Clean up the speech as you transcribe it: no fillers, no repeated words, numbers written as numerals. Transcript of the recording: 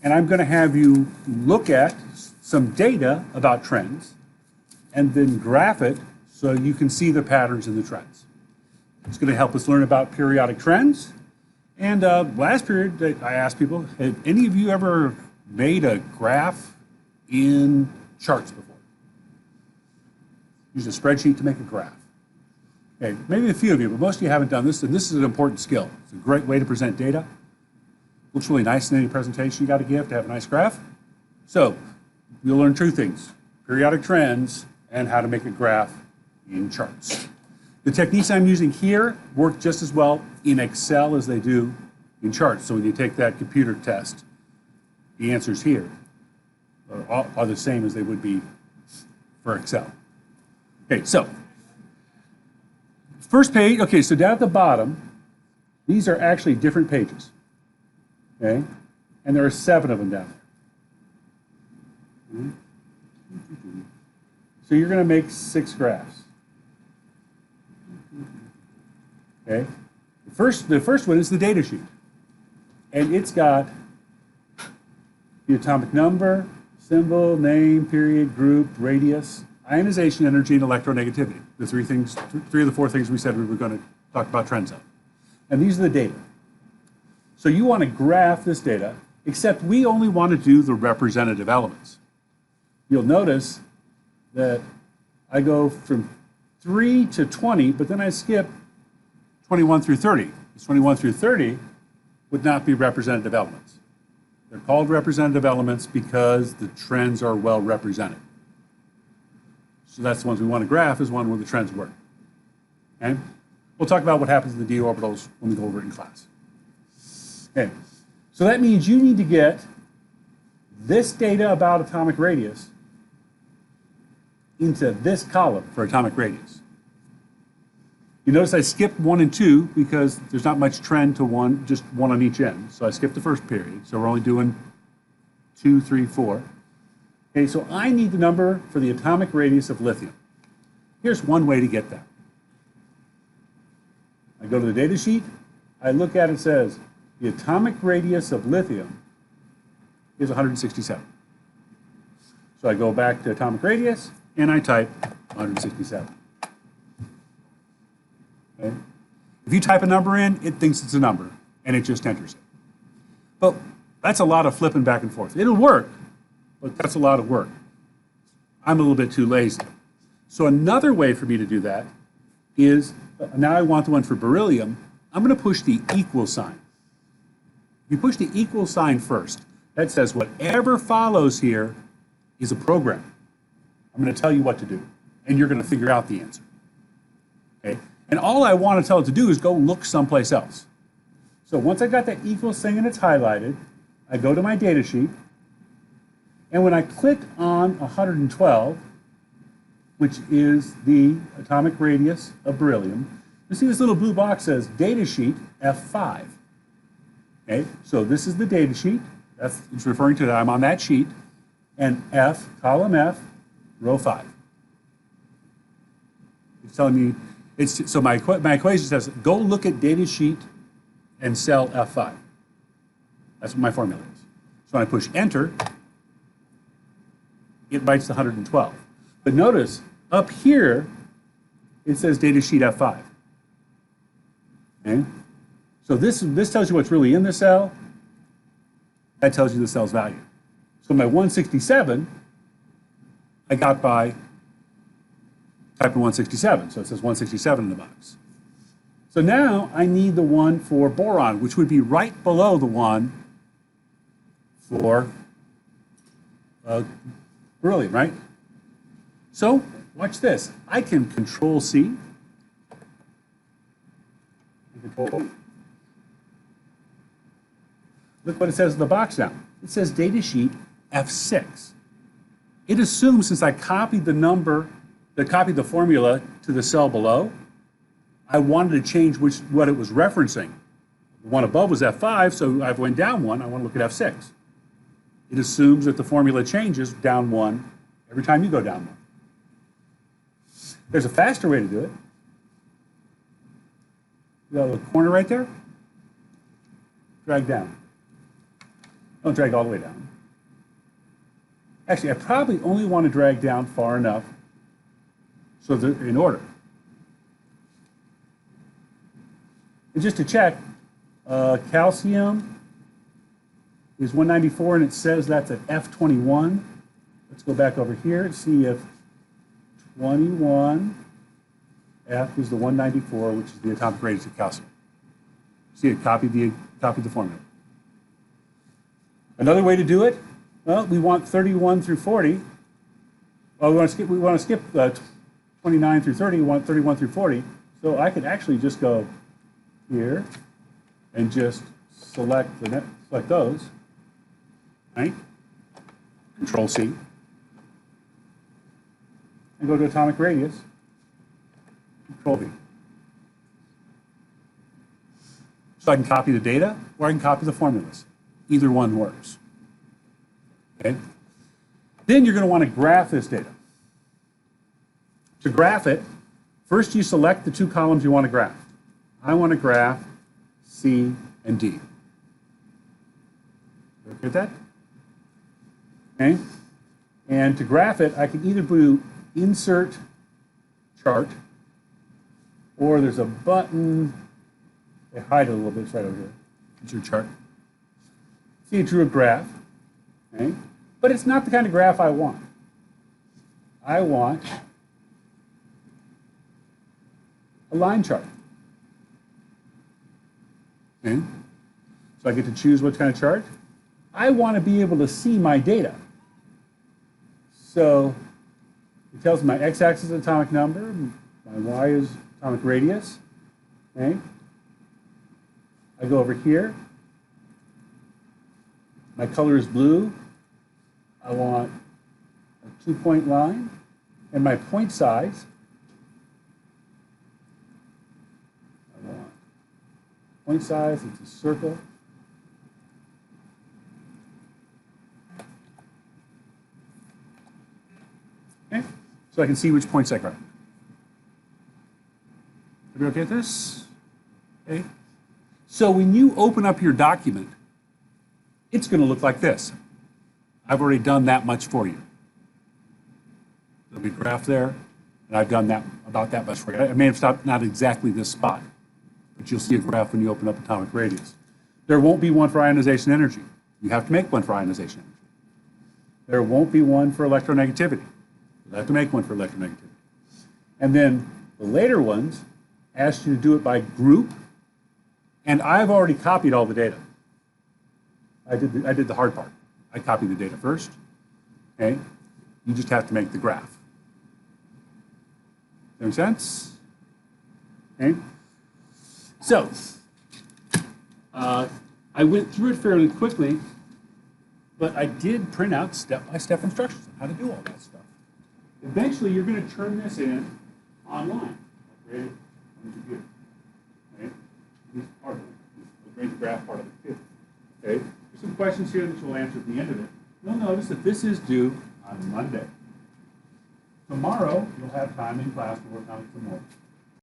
and I'm going to have you look at some data about trends and then graph it so you can see the patterns in the trends. It's going to help us learn about periodic trends. And last period, I asked people, have any of you ever made a graph in charts before? Use a spreadsheet to make a graph. Okay, maybe a few of you, but most of you haven't done this, and this is an important skill. It's a great way to present data. Looks really nice in any presentation you got to give to have a nice graph. So you'll learn two things: periodic trends and how to make a graph in charts. The techniques I'm using here work just as well in Excel as they do in charts. So when you take that computer test, the answers here are the same as they would be for Excel. Okay, so first page, okay, so down at the bottom, these are actually different pages, okay? And there are 7 of them down there. So you're going to make 6 graphs. Okay? The first one is the data sheet. And it's got the atomic number, symbol, name, period, group, radius, ionization energy, and electronegativity. The 3 of the 4 things we said we were going to talk about trends of. And these are the data. So you want to graph this data, except we only want to do the representative elements. You'll notice that I go from 3 to 20, but then I skip 21 through 30. Because 21 through 30 would not be representative elements. They're called representative elements because the trends are well represented. So that's the ones we want to graph, is one where the trends work. Okay? We'll talk about what happens in the d orbitals when we go over it in class. Okay. So that means you need to get this data about atomic radius into this column for atomic radius. You notice I skipped 1 and 2 because there's not much trend to one, just one on each end. So I skipped the first period. So we're only doing 2, 3, 4. Okay, so I need the number for the atomic radius of lithium. Here's one way to get that. I go to the data sheet, I look at it, it says the atomic radius of lithium is 167. So I go back to atomic radius and I type 167. Okay? If you type a number in, it thinks it's a number and it just enters it. But that's a lot of flipping back and forth. It'll work, but that's a lot of work. I'm a little bit too lazy. So another way for me to do that is, now I want the one for beryllium, I'm going to push the equal sign. If you push the equal sign first, that says whatever follows here is a program. I'm going to tell you what to do, and you're going to figure out the answer. Okay? And all I want to tell it to do is go look someplace else. So once I got that equals thing and it's highlighted, I go to my data sheet, and when I click on 112, which is the atomic radius of beryllium, you see this little blue box says data sheet F5. Okay, so this is the data sheet. It's referring to that I'm on that sheet, and F, column F, row 5. It's telling me, so my equation says go look at data sheet and cell F5. That's what my formula is. So when I push enter, it writes the 112. But notice, up here, it says data sheet F5. Okay? So this tells you what's really in the cell. That tells you the cell's value. So my 167, I got by typing 167. So it says 167 in the box. So now I need the one for boron, which would be right below the one for beryllium, right? So watch this. I can Control C. Look what it says in the box now. It says data sheet F6. It assumes since I copied the formula to the cell below, I wanted to change what it was referencing. The one above was F5, so I went down 1. I want to look at F6. It assumes that the formula changes down 1 every time you go down 1. There's a faster way to do it. You got a little corner right there. Drag down. Don't drag all the way down. Actually, I probably only want to drag down far enough so they're in order. And just to check, calcium is 194 and it says that's at F21. Let's go back over here and see if 21 F is the 194, which is the atomic radius of calcium. See it, copy the formula. Another way to do it, well, we want 31 through 40. Well, we want to skip 29 through 30, we want 31 through 40. So I could actually just go here and just select those, right? Control C. And go to atomic radius, Control V. So I can copy the data or I can copy the formulas. Either one works. Okay? Then you're going to want to graph this data. To graph it, first you select the two columns you want to graph. I want to graph C and D. Look at that? Okay? And to graph it, I can either do Insert Chart, or there's a button. I hide it a little bit, it's right over here. Insert Chart. See, it drew a graph, okay? But it's not the kind of graph I want. I want a line chart. Okay? So I get to choose what kind of chart. I want to be able to see my data. So it tells me my x-axis is atomic number, my y is atomic radius. Okay? I go over here. My color is blue. I want a 2-point line. And my point size, it's a circle. Okay, so I can see which points I got. Are we okay with this? Okay. So when you open up your document, it's going to look like this. I've already done that much for you. There'll be a graph there, and I've done that about that much for you. I may have stopped not exactly this spot, but you'll see a graph when you open up atomic radius. There won't be one for ionization energy. You have to make one for ionization energy. There won't be one for electronegativity. You'll have to make one for electronegativity. And then the later ones ask you to do it by group, and I've already copied all the data. I did the hard part. I copied the data first. Okay? You just have to make the graph. Does that make sense? Okay? So, I went through it fairly quickly, but I did print out step-by-step instructions on how to do all that stuff. Eventually, you're going to turn this in online. Right? On the computer. Okay? This is part of it. We'll bring the graph part of it too. Okay? There's some questions here that you'll answer at the end of it. You'll notice that this is due on Monday. Tomorrow, you'll have time in class to work on it some more.